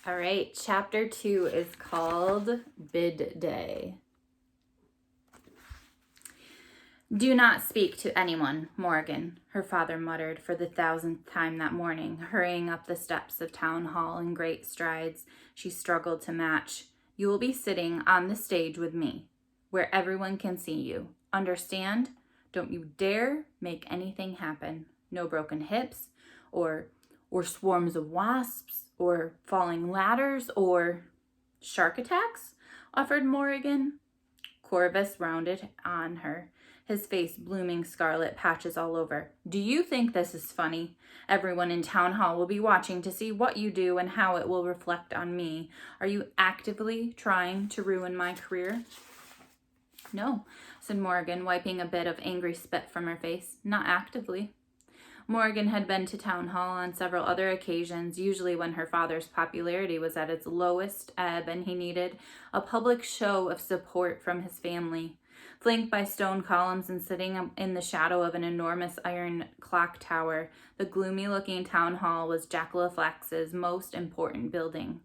All right, chapter 2 is called Bid Day. "Do not speak to anyone, Morrigan," her father muttered for the 1,000th time that morning, hurrying up the steps of Town Hall in great strides she struggled to match. "You will be sitting on the stage with me, where everyone can see you. Understand? Don't you dare make anything happen. No broken hips, or swarms of wasps, or falling ladders, or—" "Shark attacks?" offered Morrigan. Corvus rounded on her, his face blooming scarlet patches all over. "Do you think this is funny? Everyone in Town Hall will be watching to see what you do and how it will reflect on me. Are you actively trying to ruin my career?" "No," said Morrigan, wiping a bit of angry spit from her face. "Not actively." Morrigan had been to Town Hall on several other occasions, usually when her father's popularity was at its lowest ebb and he needed a public show of support from his family. Flanked by stone columns and sitting in the shadow of an enormous iron clock tower, the gloomy-looking town hall was Jackaloflax's most important building.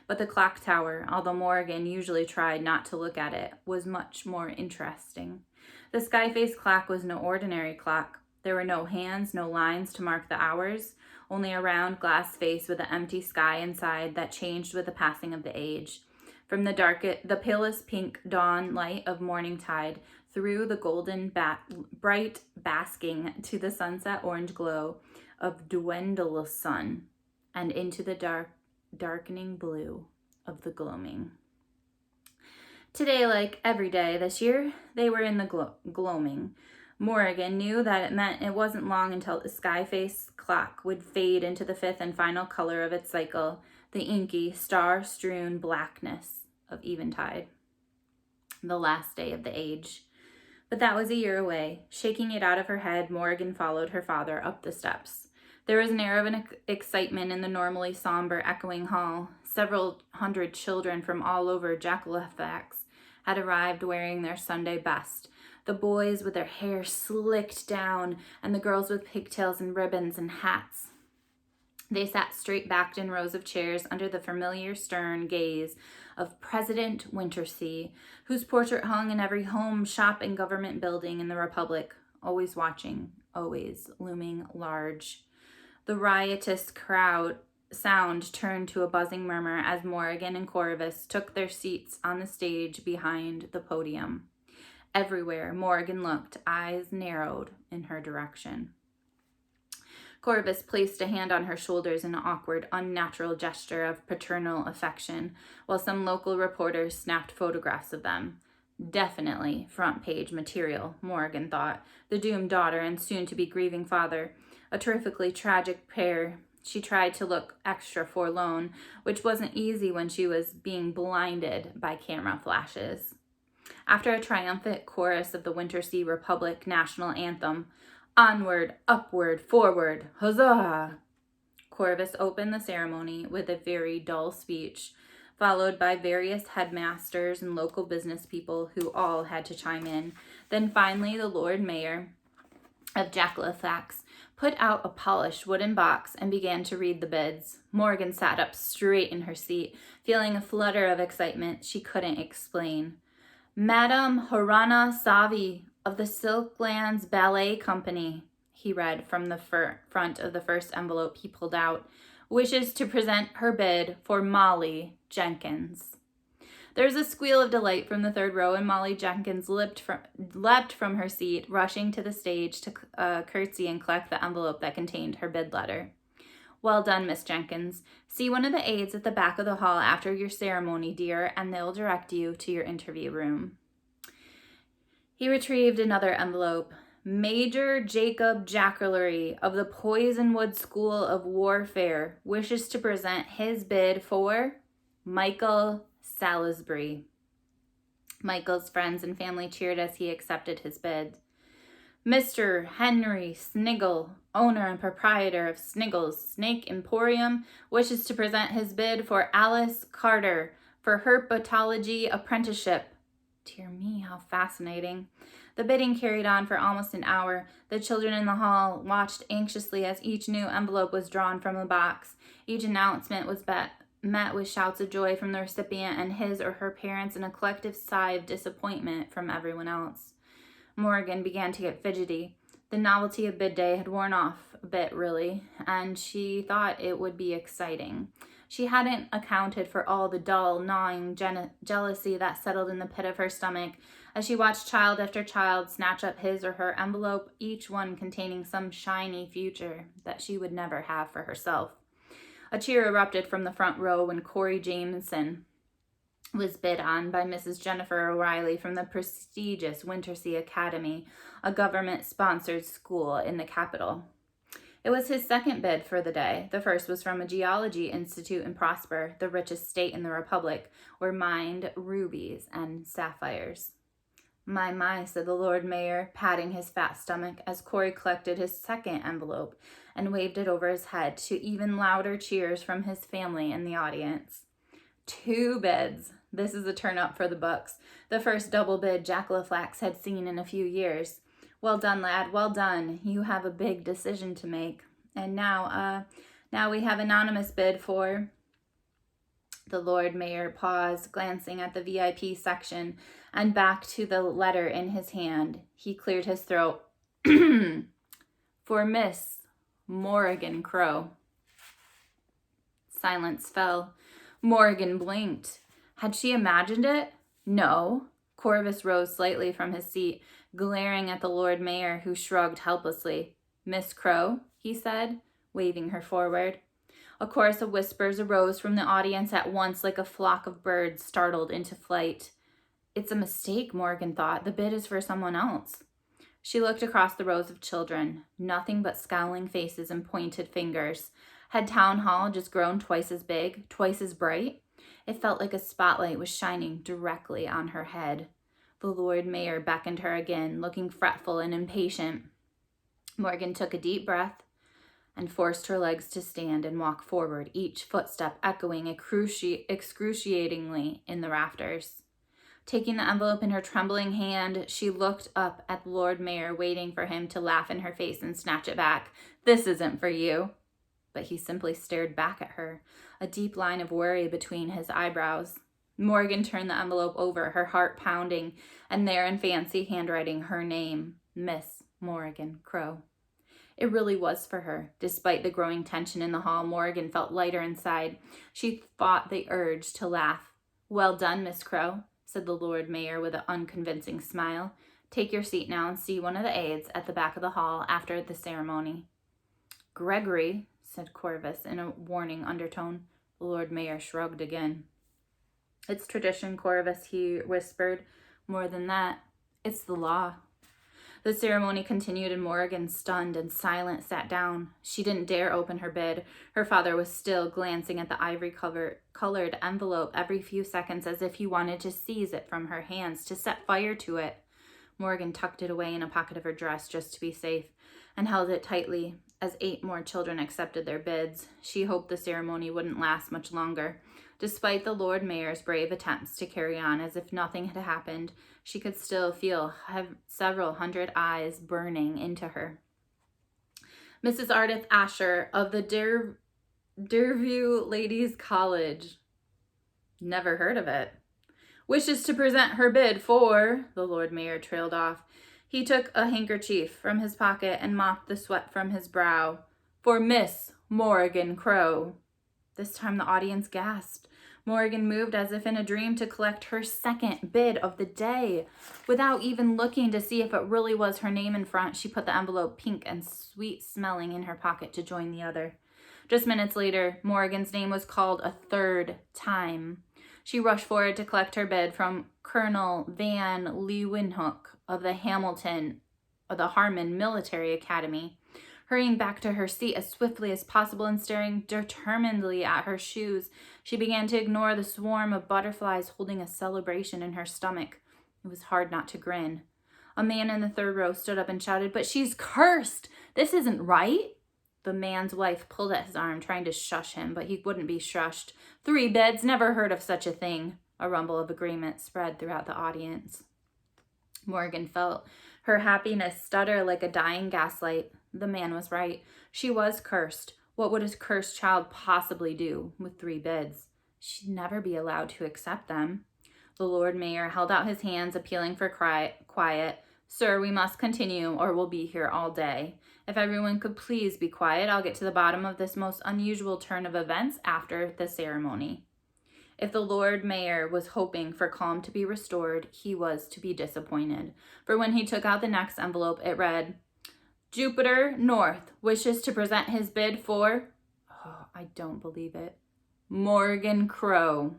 But the clock tower, although Morrigan usually tried not to look at it, was much more interesting. The sky-faced clock was no ordinary clock. There were no hands, no lines to mark the hours, only a round glass face with an empty sky inside that changed with the passing of the age. From the palest pink dawn light of morning tide, through the golden bright basking to the sunset orange glow of dwindle sun, and into the darkening blue of the gloaming. Today, like every day this year, they were in the gloaming. Morrigan knew that it meant it wasn't long until the sky-faced clock would fade into the fifth and final color of its cycle, the inky, star-strewn blackness of eventide, the last day of the age. But that was a year away. Shaking it out of her head, Morrigan followed her father up the steps. There was an air of excitement in the normally somber, echoing hall. Several hundred children from all over Jackaloflax had arrived wearing their Sunday best. The boys with their hair slicked down, and the girls with pigtails and ribbons and hats. They sat straight-backed in rows of chairs under the familiar stern gaze of President Wintersea, whose portrait hung in every home, shop, and government building in the Republic, always watching, always looming large. The riotous sound turned to a buzzing murmur as Morrigan and Corvus took their seats on the stage behind the podium. Everywhere Morrigan looked, eyes narrowed in her direction. Corvus placed a hand on her shoulders in an awkward, unnatural gesture of paternal affection, while some local reporters snapped photographs of them. Definitely front-page material, Morrigan thought. The doomed daughter and soon-to-be grieving father, a terrifically tragic pair. She tried to look extra forlorn, which wasn't easy when she was being blinded by camera flashes. After a triumphant chorus of the Wintersea Republic national anthem, "Onward, upward, forward, huzzah!" Corvus opened the ceremony with a very dull speech, followed by various headmasters and local business people who all had to chime in. Then finally the Lord Mayor of Jackaloflax put out a polished wooden box and began to read the bids. Morrigan sat up straight in her seat, feeling a flutter of excitement she couldn't explain. "Madame Harana Savi of the Silklands Ballet Company," he read from the front of the first envelope he pulled out, "wishes to present her bid for Molly Jenkins." There was a squeal of delight from the third row, and Molly Jenkins leapt from her seat, rushing to the stage to curtsy and collect the envelope that contained her bid letter. "Well done, Miss Jenkins. See one of the aides at the back of the hall after your ceremony, dear, and they'll direct you to your interview room." He retrieved another envelope. "Major Jacob Jackallery of the Poisonwood School of Warfare wishes to present his bid for Michael Salisbury." Michael's friends and family cheered as he accepted his bid. "Mr. Henry Sniggle, owner and proprietor of Sniggle's Snake Emporium, wishes to present his bid for Alice Carter for herpetology apprenticeship." Dear me, how fascinating. The bidding carried on for almost an hour. The children in the hall watched anxiously as each new envelope was drawn from the box. Each announcement was met with shouts of joy from the recipient and his or her parents and a collective sigh of disappointment from everyone else. Morrigan began to get fidgety. The novelty of bid day had worn off a bit, really, and she thought it would be exciting. She hadn't accounted for all the dull, gnawing jealousy that settled in the pit of her stomach as she watched child after child snatch up his or her envelope, each one containing some shiny future that she would never have for herself. A cheer erupted from the front row when Corey Jameson was bid on by Mrs. Jennifer O'Reilly from the prestigious Wintersea Academy, a government-sponsored school in the capital. It was his second bid for the day. The first was from a geology institute in Prosper, the richest state in the Republic, where mined rubies and sapphires. My, said the Lord Mayor, patting his fat stomach as Corey collected his second envelope and waved it over his head to even louder cheers from his family in the audience. 2 bids. This is a turn up for the books. The first double bid Jack LaFlax had seen in a few years. Well done, lad, well done. You have a big decision to make. And now we have anonymous bid for... The Lord Mayor paused, glancing at the VIP section and back to the letter in his hand. He cleared his throat. For Miss Morrigan Crow. Silence fell. Morrigan blinked. Had she imagined it? No. Corvus rose slightly from his seat, glaring at the Lord Mayor, who shrugged helplessly. Miss Crow, he said, waving her forward. A chorus of whispers arose from the audience at once like a flock of birds startled into flight. It's a mistake, Morrigan thought. The bid is for someone else. She looked across the rows of children. Nothing but scowling faces and pointed fingers. Had Town Hall just grown twice as big, twice as bright? It felt like a spotlight was shining directly on her head. The Lord Mayor beckoned her again, looking fretful and impatient. Morrigan took a deep breath and forced her legs to stand and walk forward, each footstep echoing excruciatingly in the rafters. Taking the envelope in her trembling hand, she looked up at the Lord Mayor, waiting for him to laugh in her face and snatch it back. This isn't for you. But he simply stared back at her, a deep line of worry between his eyebrows. Morrigan turned the envelope over, her heart pounding, and there in fancy handwriting, her name, Miss Morrigan Crow. It really was for her. Despite the growing tension in the hall, Morrigan felt lighter inside. She fought the urge to laugh. Well done, Miss Crow, said the Lord Mayor with an unconvincing smile. Take your seat now and see one of the aides at the back of the hall after the ceremony. Gregory, said Corvus in a warning undertone. The Lord Mayor shrugged again. It's tradition, Corvus, he whispered. More than that, it's the law. The ceremony continued and Morrigan, stunned and silent, sat down. She didn't dare open her bid. Her father was still glancing at the ivory-colored envelope every few seconds as if he wanted to seize it from her hands, to set fire to it. Morrigan tucked it away in a pocket of her dress just to be safe and held it tightly as 8 more children accepted their bids. She hoped the ceremony wouldn't last much longer. Despite the Lord Mayor's brave attempts to carry on as if nothing had happened, she could still feel several hundred eyes burning into her. Mrs. Ardith Asher of the Deerview Ladies' College. Never heard of it. Wishes to present her bid for... The Lord Mayor trailed off. He took a handkerchief from his pocket and mopped the sweat from his brow. For Miss Morrigan Crow. This time the audience gasped. Morrigan moved as if in a dream to collect her second bid of the day. Without even looking to see if it really was her name in front, she put the envelope, pink and sweet-smelling, in her pocket to join the other. Just minutes later, Morrigan's name was called a third time. She rushed forward to collect her bid from Colonel Van Leeuwenhoek of the Harmon Military Academy. Hurrying back to her seat as swiftly as possible and staring determinedly at her shoes, she began to ignore the swarm of butterflies holding a celebration in her stomach. It was hard not to grin. A man in the third row stood up and shouted, "But she's cursed! This isn't right!" The man's wife pulled at his arm, trying to shush him, but he wouldn't be shushed. 3 bids, never heard of such a thing. A rumble of agreement spread throughout the audience. Morrigan felt her happiness stutter like a dying gaslight. The man was right. She was cursed. What would a cursed child possibly do with 3 bids? She'd never be allowed to accept them. The Lord Mayor held out his hands, appealing for quiet. Sir, we must continue, or we'll be here all day. If everyone could please be quiet, I'll get to the bottom of this most unusual turn of events after the ceremony. If the Lord Mayor was hoping for calm to be restored, he was to be disappointed. For when he took out the next envelope, it read, Jupiter North wishes to present his bid for, oh, I don't believe it, Morrigan Crow.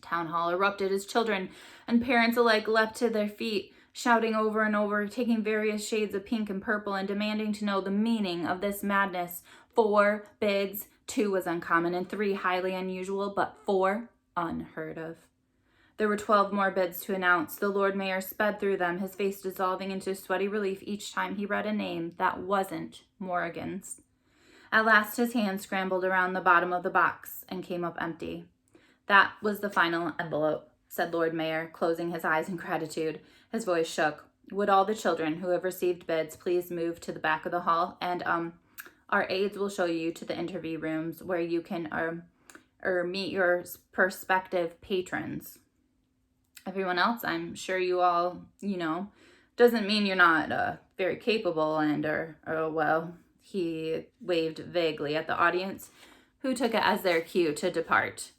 Town hall erupted as children and parents alike leapt to their feet, shouting over and over, taking various shades of pink and purple and demanding to know the meaning of this madness. 4 bids, 2 was uncommon and 3 highly unusual, but 4 unheard of. There were 12 more bids to announce. The Lord Mayor sped through them, his face dissolving into sweaty relief each time he read a name that wasn't Morrigan's. At last his hand scrambled around the bottom of the box and came up empty. That was the final envelope, said Lord Mayor, closing his eyes in gratitude. His voice shook. Would all the children who have received bids please move to the back of the hall, and our aides will show you to the interview rooms where you can meet your prospective patrons. Everyone else, I'm sure you all, doesn't mean you're not very capable well, he waved vaguely at the audience, who took it as their cue to depart.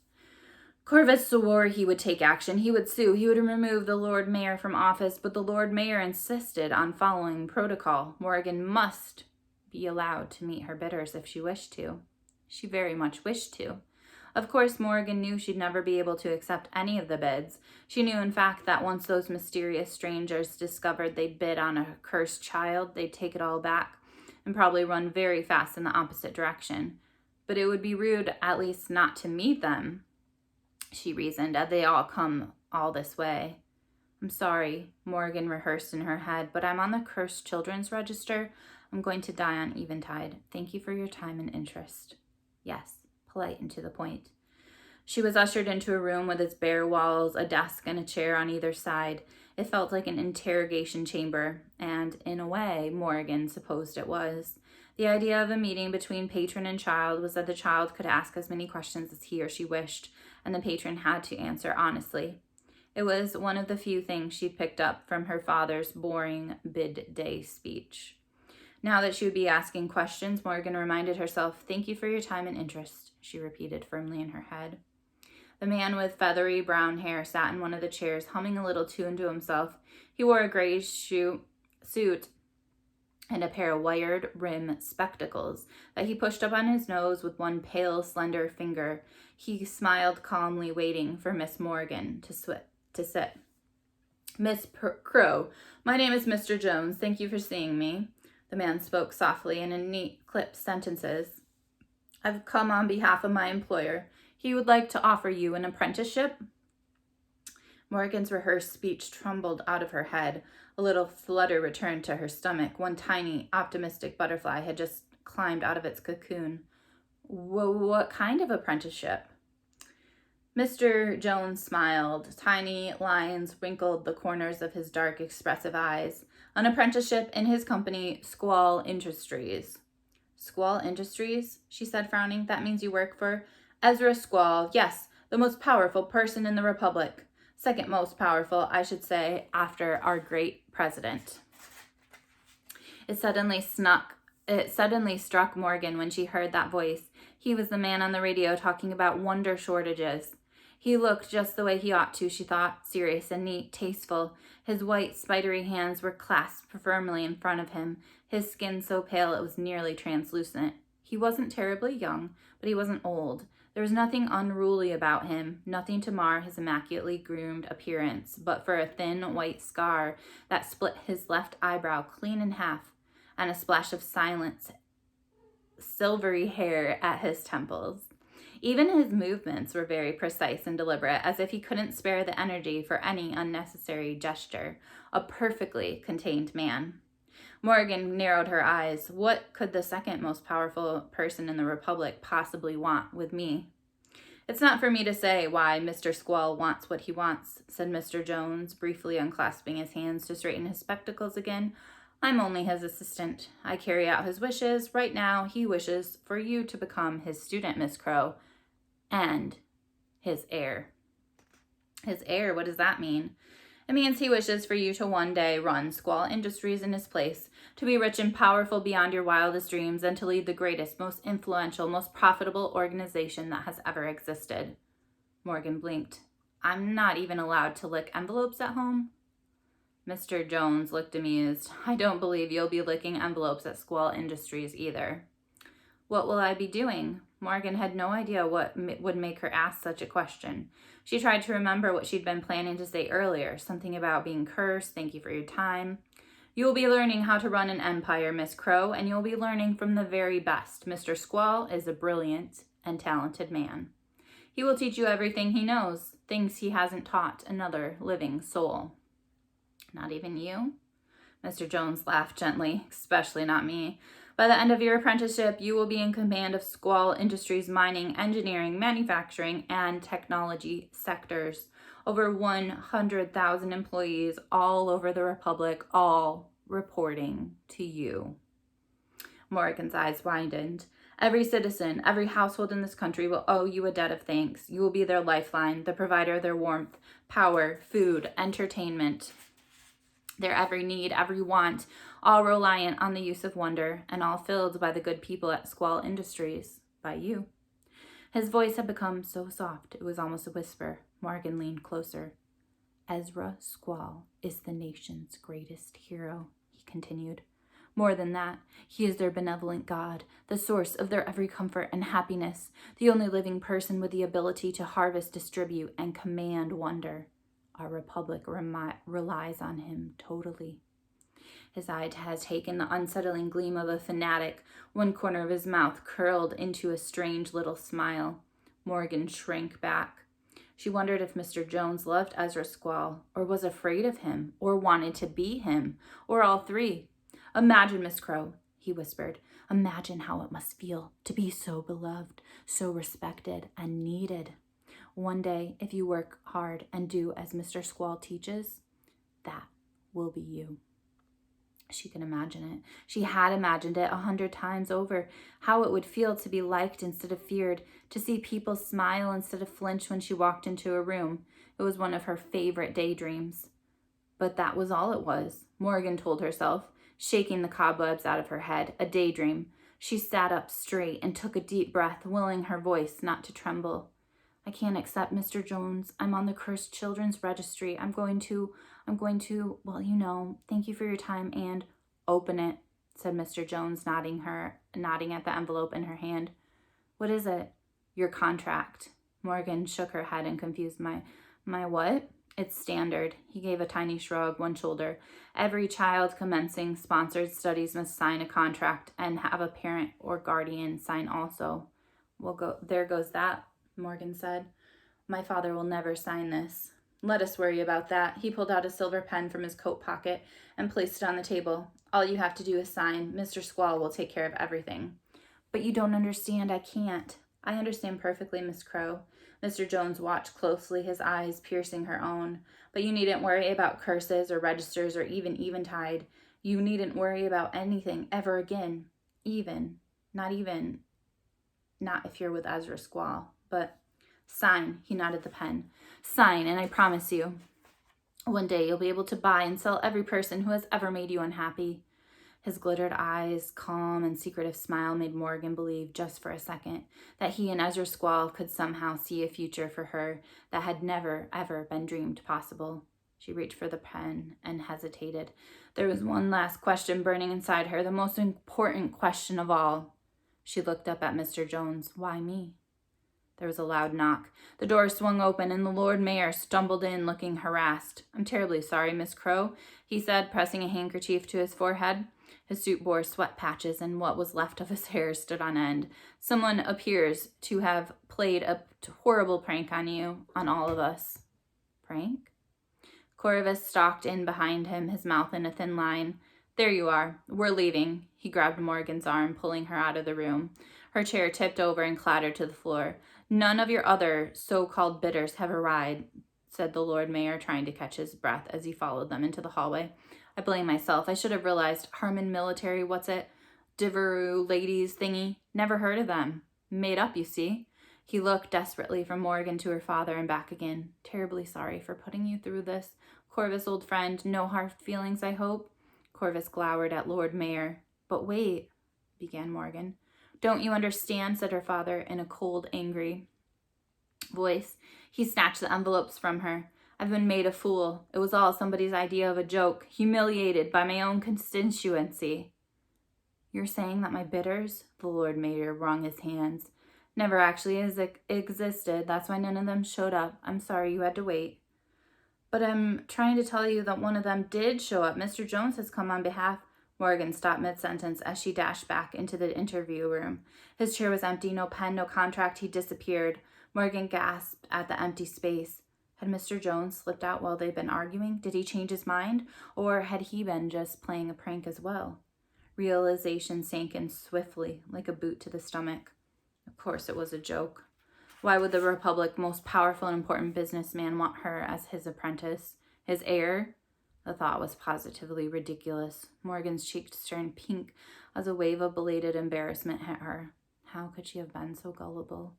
Corvus swore he would take action. He would sue. He would remove the Lord Mayor from office, but the Lord Mayor insisted on following protocol. Morrigan must be allowed to meet her bidders if she wished to. She very much wished to. Of course, Morrigan knew she'd never be able to accept any of the bids. She knew, in fact, that once those mysterious strangers discovered they'd bid on a cursed child, they'd take it all back and probably run very fast in the opposite direction. But it would be rude, at least, not to meet them, she reasoned, as they all come all this way. I'm sorry, Morrigan rehearsed in her head, but I'm on the cursed children's register. I'm going to die on eventide. Thank you for your time and interest. Yes, polite and to the point. She was ushered into a room with its bare walls, a desk and a chair on either side. It felt like an interrogation chamber, and in a way, Morrigan supposed it was. The idea of a meeting between patron and child was that the child could ask as many questions as he or she wished, and the patron had to answer honestly. It was one of the few things she'd picked up from her father's boring bid-day speech. Now that she would be asking questions, Morrigan reminded herself, "Thank you for your time and interest," she repeated firmly in her head. The man with feathery brown hair sat in one of the chairs, humming a little tune to himself. He wore a gray suit and a pair of wired rim spectacles that he pushed up on his nose with one pale, slender finger. He smiled calmly, waiting for Miss Morrigan to sit. Miss Crow, my name is Mr. Jones. Thank you for seeing me. The man spoke softly and in neat, clipped sentences. I've come on behalf of my employer. He would like to offer you an apprenticeship. Morrigan's rehearsed speech trembled out of her head. A little flutter returned to her stomach. One tiny, optimistic butterfly had just climbed out of its cocoon. What kind of apprenticeship? Mr. Jones smiled. Tiny lines wrinkled the corners of his dark, expressive eyes. An apprenticeship in his company, Squall Industries. Squall Industries? She said, frowning. That means you work for Ezra Squall. Yes, the most powerful person in the Republic. Second most powerful, I should say, after our great president. It suddenly struck Morgan when she heard that voice. He was the man on the radio talking about wonder shortages. He looked just the way he ought to, she thought, serious and neat, tasteful. His white, spidery hands were clasped firmly in front of him, his skin so pale it was nearly translucent. He wasn't terribly young, but he wasn't old. There was nothing unruly about him, nothing to mar his immaculately groomed appearance, but for a thin white scar that split his left eyebrow clean in half, and a splash of silent, silvery hair at his temples. Even his movements were very precise and deliberate, as if he couldn't spare the energy for any unnecessary gesture. A perfectly contained man. Morrigan narrowed her eyes. What could the second most powerful person in the Republic possibly want with me? It's not for me to say why Mr. Squall wants what he wants, said Mr. Jones, briefly unclasping his hands to straighten his spectacles again. I'm only his assistant. I carry out his wishes. Right now, he wishes for you to become his student, Miss Crow. And His heir. His heir, what does that mean? It means he wishes for you to one day run Squall Industries in his place, to be rich and powerful beyond your wildest dreams, and to lead the greatest, most influential, most profitable organization that has ever existed. Morgan blinked. I'm not even allowed to lick envelopes at home? Mr. Jones looked amused. I don't believe you'll be licking envelopes at Squall Industries either. What will I be doing? Morgan had no idea what would make her ask such a question. She tried to remember what she'd been planning to say earlier, something about being cursed, thank you for your time. You will be learning how to run an empire, Miss Crow, and you'll be learning from the very best. Mr. Squall is a brilliant and talented man. He will teach you everything he knows, things he hasn't taught another living soul. Not even you? Mr. Jones laughed gently, especially not me. By the end of your apprenticeship, you will be in command of Squall Industries' mining, engineering, manufacturing, and technology sectors. Over 100,000 employees all over the Republic, all reporting to you. Morrigan's eyes widened. Every citizen, every household in this country will owe you a debt of thanks. You will be their lifeline, the provider of their warmth, power, food, entertainment. Their every need, every want, all reliant on the use of wonder, and all filled by the good people at Squall Industries, by you. His voice had become so soft, it was almost a whisper. Morgan leaned closer. Ezra Squall is the nation's greatest hero, he continued. More than that, he is their benevolent God, the source of their every comfort and happiness, the only living person with the ability to harvest, distribute, and command wonder. Our republic relies on him totally. His eye had taken the unsettling gleam of a fanatic. One corner of his mouth curled into a strange little smile. Morgan shrank back. She wondered if Mr. Jones loved Ezra Squall, or was afraid of him, or wanted to be him, or all three. Imagine, Miss Crow, he whispered. Imagine how it must feel to be so beloved, so respected and needed. One day, if you work hard and do as Mr. Squall teaches, that will be you. She could imagine it. She had imagined it 100 times over, how it would feel to be liked instead of feared, to see people smile instead of flinch when she walked into a room. It was one of her favorite daydreams. But that was all it was, Morgan told herself, shaking the cobwebs out of her head. A daydream. She sat up straight and took a deep breath, willing her voice not to tremble. I can't accept Mr. Jones. I'm on the Cursed Children's Registry. I'm going to, well, you know, thank you for your time and open it, said Mr. Jones, nodding at the envelope in her hand. What is it? Your contract. Morgan shook her head in confused. My what? It's standard. He gave a tiny shrug, one shoulder. Every child commencing sponsored studies must sign a contract and have a parent or guardian sign also. There goes that, Morgan said. My father will never sign this. Let us worry about that. He pulled out a silver pen from his coat pocket and placed it on the table. All you have to do is sign. Mr. Squall will take care of everything. But you don't understand. I can't. I understand perfectly, Miss Crow. Mr. Jones watched closely, his eyes piercing her own. But you needn't worry about curses or registers or even eventide. You needn't worry about anything ever again. Not if you're with Ezra Squall. But sign, he nodded the pen. Sign, and I promise you, one day you'll be able to buy and sell every person who has ever made you unhappy. His glittered eyes, calm and secretive smile made Morgan believe just for a second that he and Ezra Squall could somehow see a future for her that had never, ever been dreamed possible. She reached for the pen and hesitated. There was one last question burning inside her, the most important question of all. She looked up at Mr. Jones. Why me? There was a loud knock. The door swung open and the Lord Mayor stumbled in looking harassed. I'm terribly sorry, Miss Crow, he said, pressing a handkerchief to his forehead. His suit bore sweat patches and what was left of his hair stood on end. Someone appears to have played a horrible prank on you, on all of us. Prank? Corvus stalked in behind him, his mouth in a thin line. There you are. We're leaving. He grabbed Morgan's arm, pulling her out of the room. Her chair tipped over and clattered to the floor. None of your other so-called bidders have arrived, said the Lord Mayor, trying to catch his breath as he followed them into the hallway. I blame myself. I should have realized. Harmon Military, what's it? Devereux ladies thingy. Never heard of them. Made up, you see. He looked desperately from Morrigan to her father and back again. Terribly sorry for putting you through this. Corvus, old friend, no hard feelings, I hope? Corvus glowered at Lord Mayor. But wait, began Morrigan. Don't you understand, said her father in a cold, angry voice. He snatched the envelopes from her. I've been made a fool. It was all somebody's idea of a joke. Humiliated by my own constituency. You're saying that my bidders? The Lord Mayor wrung his hands. Never actually existed. That's why none of them showed up. I'm sorry you had to wait. But I'm trying to tell you that one of them did show up. Mr. Jones has come on behalf. Morrigan stopped mid-sentence as she dashed back into the interview room. His chair was empty. No pen, no contract. He disappeared. Morrigan gasped at the empty space. Had Mr. Jones slipped out while they'd been arguing? Did he change his mind? Or had he been just playing a prank as well? Realization sank in swiftly, like a boot to the stomach. Of course it was a joke. Why would the Republic's most powerful and important businessman want her as his apprentice? His heir? The thought was positively ridiculous. Morgan's cheeks turned pink as a wave of belated embarrassment hit her. How could she have been so gullible?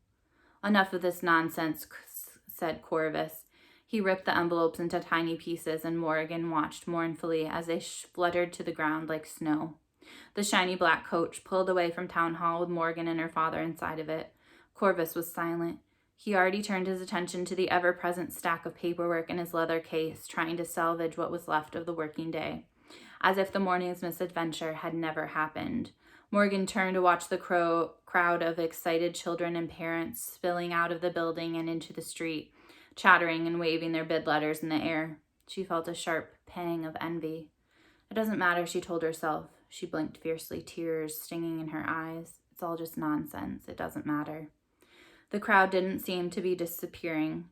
Enough of this nonsense, said Corvus. He ripped the envelopes into tiny pieces, and Morrigan watched mournfully as they fluttered to the ground like snow. The shiny black coach pulled away from Town Hall with Morrigan and her father inside of it. Corvus was silent. He already turned his attention to the ever-present stack of paperwork in his leather case, trying to salvage what was left of the working day, as if the morning's misadventure had never happened. Morrigan turned to watch the crowd of excited children and parents spilling out of the building and into the street, chattering and waving their bid letters in the air. She felt a sharp pang of envy. It doesn't matter, she told herself. She blinked fiercely, tears stinging in her eyes. It's all just nonsense. It doesn't matter. The crowd didn't seem to be disappearing.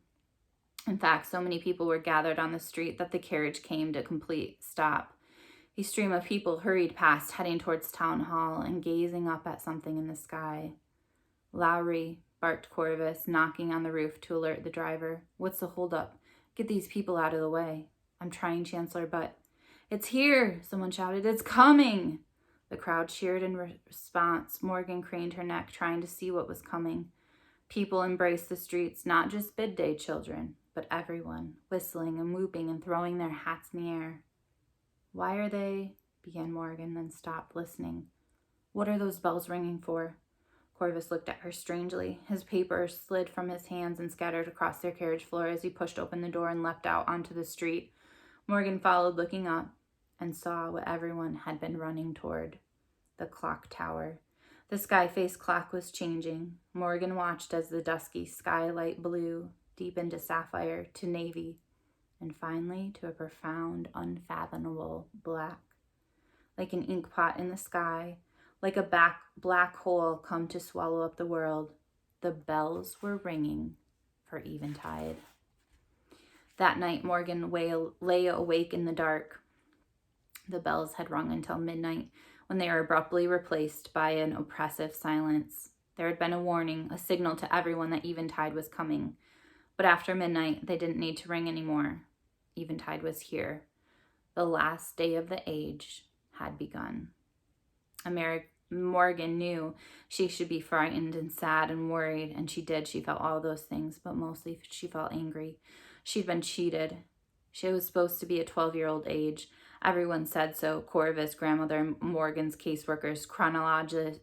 In fact, so many people were gathered on the street that the carriage came to a complete stop. A stream of people hurried past, heading towards Town Hall and gazing up at something in the sky. Lowry, barked Corvus, knocking on the roof to alert the driver. What's the holdup? Get these people out of the way. I'm trying, Chancellor, but... It's here, someone shouted. It's coming! The crowd cheered in response. Morrigan craned her neck, trying to see what was coming. People embraced the streets, not just bid day children, but everyone, whistling and whooping and throwing their hats in the air. Why are they... began Morrigan, then stopped, listening. What are those bells ringing for? Corvus looked at her strangely. His papers slid from his hands and scattered across their carriage floor as he pushed open the door and leapt out onto the street. Morrigan followed, looking up, and saw what everyone had been running toward. The clock tower. The sky-faced clock was changing. Morrigan watched as the dusky skylight blue deepened to sapphire, to navy, and finally to a profound, unfathomable black. Like an inkpot in the sky, like a black hole come to swallow up the world, the bells were ringing for eventide. That night, Morrigan lay awake in the dark. The bells had rung until midnight, when they were abruptly replaced by an oppressive silence. There had been a warning, a signal to everyone that eventide was coming. But after midnight, they didn't need to ring anymore. Eventide was here. The last day of the age had begun. Morrigan knew she should be frightened and sad and worried, and she did. She felt all those things, but mostly she felt angry. She'd been cheated. She was supposed to be a 12-year-old age. Everyone said so. Corvus, grandmother, Morgan's caseworkers, chronologists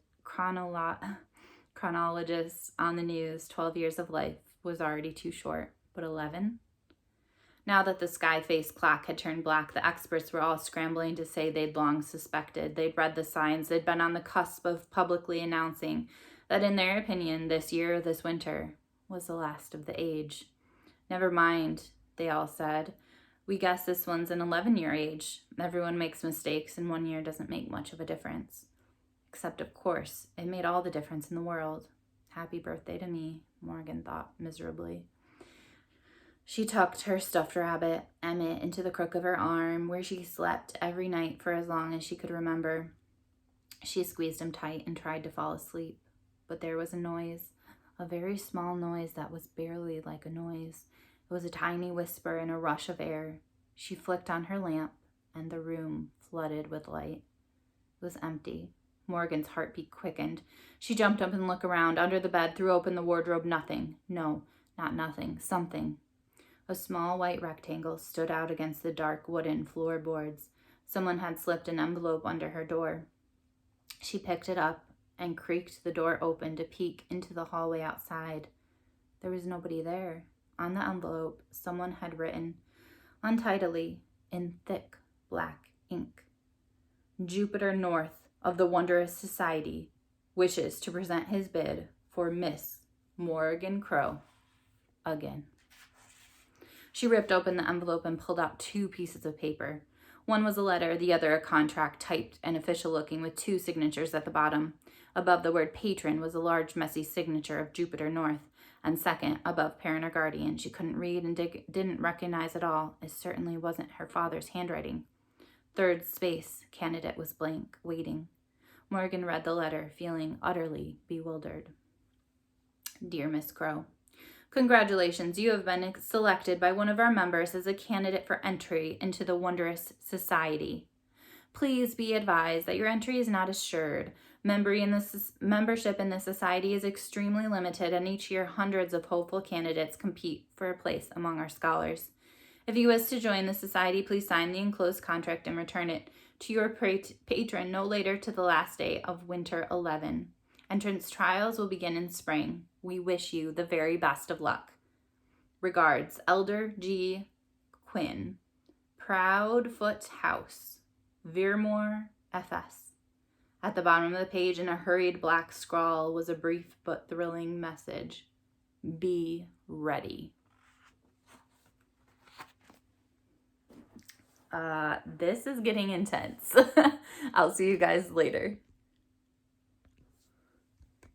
on the news. 12 years of life was already too short. But 11? Now that the sky-faced clock had turned black, the experts were all scrambling to say they'd long suspected. They'd read the signs. They'd been on the cusp of publicly announcing that, in their opinion, this year or this winter was the last of the age. Never mind, they all said. We guess this one's an 11-year age. Everyone makes mistakes, and 1 year doesn't make much of a difference. Except, of course, it made all the difference in the world. Happy birthday to me, Morrigan thought miserably. She tucked her stuffed rabbit, Emmett, into the crook of her arm, where she slept every night for as long as she could remember. She squeezed him tight and tried to fall asleep. But there was a noise, a very small noise that was barely like a noise. It was a tiny whisper and a rush of air. She flicked on her lamp, and the room flooded with light. It was empty. Morgan's heartbeat quickened. She jumped up and looked around. Under the bed, threw open the wardrobe. Nothing. No, not nothing. Something. A small white rectangle stood out against the dark wooden floorboards. Someone had slipped an envelope under her door. She picked it up and creaked the door open to peek into the hallway outside. There was nobody there. On the envelope, someone had written, untidily, in thick black ink, Jupiter North of the Wondrous Society wishes to present his bid for Miss Morrigan Crow again. She ripped open the envelope and pulled out 2 pieces of paper. One was a letter, the other a contract, typed and official-looking with 2 signatures at the bottom. Above the word patron was a large, messy signature of Jupiter North, and second, above parent or guardian, she couldn't read and didn't recognize at all. It certainly wasn't her father's handwriting. Third space, candidate was blank, waiting. Morgan read the letter, feeling utterly bewildered. Dear Miss Crow, congratulations, you have been selected by one of our members as a candidate for entry into the Wondrous Society. Please be advised that your entry is not assured. Membership in the society is extremely limited, and each year hundreds of hopeful candidates compete for a place among our scholars. If you wish to join the society, please sign the enclosed contract and return it to your patron no later to the last day of winter 11. Entrance trials will begin in spring. We wish you the very best of luck. Regards, Elder G. Quinn, Proudfoot House, Veermore, FS. At the bottom of the page in a hurried black scrawl was a brief but thrilling message. Be ready. This is getting intense. I'll see you guys later.